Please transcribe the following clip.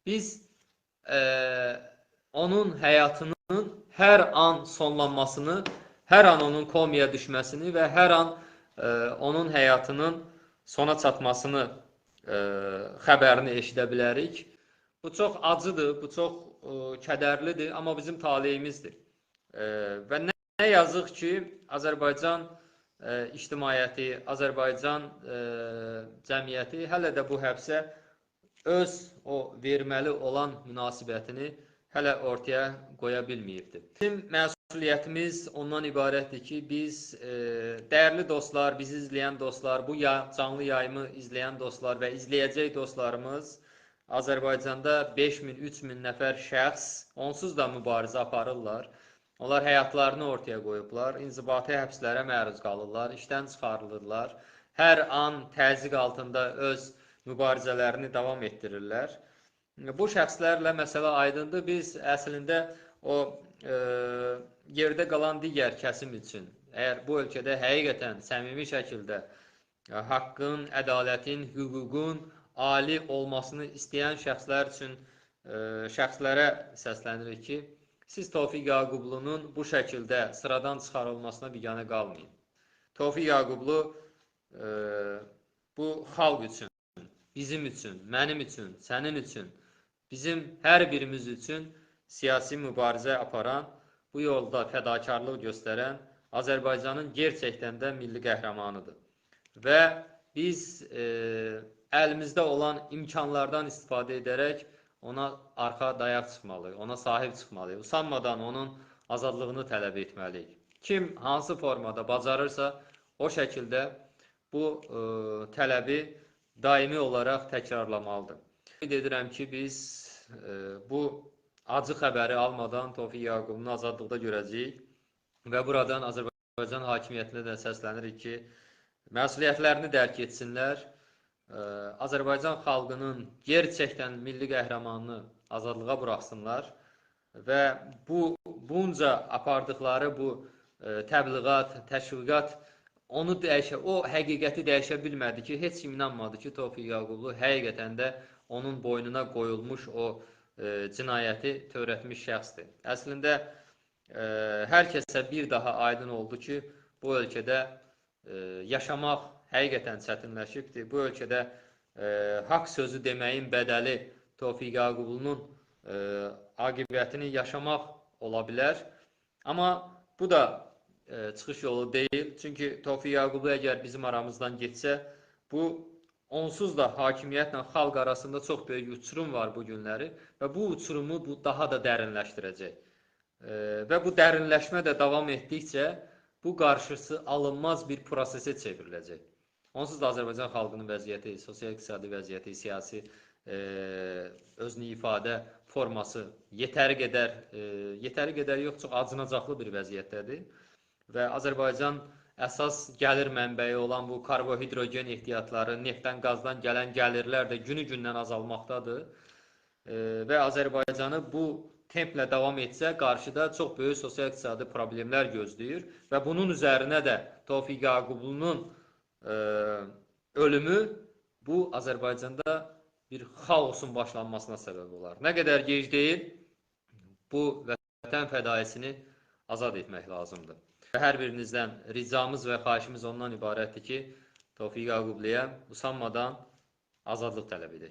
Biz onun həyatının hər an sonlanmasını, hər an onun komaya düşməsini və hər an onun həyatının sona çatmasını xəbərini eşidə bilərik. Bu çox acıdır, bu çox kədərlidir, amma bizim taleyimizdir. Və nə yazıq ki, Azərbaycan ictimaiyyəti, Azərbaycan cəmiyyəti hələ də bu həbsə öz o verməli olan münasibətini hələ ortaya qoya bilməyibdir. Bizim məsuliyyətimiz ondan ibarətdir ki, biz dəyərli dostlar, bizi izləyən dostlar, bu canlı yayımı izləyən dostlar və izləyəcək dostlarımız Azərbaycanda 5000, 3000 nəfər şəxs onsuz da mübarizə aparırlar. Onlar həyatlarını ortaya qoyublar, inzibati həbslərə məruz qalırlar, işdən çıxarılırlar. Hər an təzyiq altında öz mübarizələrini davam etdirirlər. Bu şəxslərlə məsələ aydındır. Biz əslində o yerdə qalan digər kəsim üçün, əgər bu ölkədə həqiqətən səmimi şəkildə haqqın, ədalətin, hüququn ali olmasını istəyən şəxslər üçün şəxslərə səslənirik ki, siz Tofiq Yaqublunun bu şəkildə sıradan çıxarılmasına biganə qalmayın. Tofiq Yaqublu bu xalq üçün, bizim üçün, mənim üçün, sənin üçün, bizim hər birimiz üçün siyasi mübarizə aparan, bu yolda fədakarlıq göstərən Azərbaycanın gerçəkdən də milli qəhrəmanıdır. Və biz əlimizdə olan imkanlardan istifadə edərək ona arxa dayaq çıxmalıyıq, ona sahib çıxmalıyıq. Usanmadan onun azadlığını tələb etməliyik. Kim hansı formada bacarırsa, o şəkildə bu tələbi daimi olaraq təkrarlamalıdır. Ümid edirəm ki, biz bu acı xəbəri almadan Tofiq Yaqublunu azadlıqda görəcəyik və buradan Azərbaycan hakimiyyətinə də səslənirik ki, məsuliyyətlərini dərk etsinlər, Azərbaycan xalqının gerçəkdən milli qəhrəmanını azadlığa buraxsınlar və bunca apardıqları bu təbliğat, təşviqat o həqiqəti dəyişə bilmədi ki, heç kim inanmadı ki, Tofiq Yaqublu həqiqətən də onun boynuna qoyulmuş o cinayəti törətmiş şəxsdir. Əslində, hər kəsə bir daha aydın oldu ki, bu ölkədə yaşamaq həqiqətən çətinləşibdir. Bu ölkədə haqq sözü deməyin bədəli Tofiq Yaqublunun aqibətini yaşamaq ola bilər. Amma bu da çıxış yolu deyil. Çünki Tofiq Yaqublu əgər bizim aramızdan getsə, bu onsuz da hakimiyyətlə xalq arasında çox böyük uçurum var bu günləri və bu uçurumu daha da dərinləşdirəcək. Və bu dərinləşmə də davam etdikcə bu qarşısı alınmaz bir prosesə çevriləcək. Onsuz da Azərbaycan xalqının vəziyyəti, sosial-iqtisadi vəziyyəti, siyasi özünü ifadə forması yetəri qədər yox, çox acınacaqlı bir vəziyyətdədir. Və Azərbaycan əsas gəlir mənbəyi olan bu karbohidrogen ehtiyatları, neftdən, qazdan gələn gəlirlər də günü-gündən azalmaqdadır. Və Azərbaycanı bu templə davam etsə, qarşıda çox böyük sosial-iqtisadi problemlər gözləyir və bunun üzərinə də Tofiq Yaqublunun ölümü bu Azərbaycanda bir xaosun başlanmasına səbəb olar. Nə qədər gec deyil, bu vətən fədaisini azad etmək lazımdır. Hər birinizdən ricamız və xahişimiz ondan ibarətdir ki, Tofiq Yaqubluya usanmadan azadlıq tələb edək.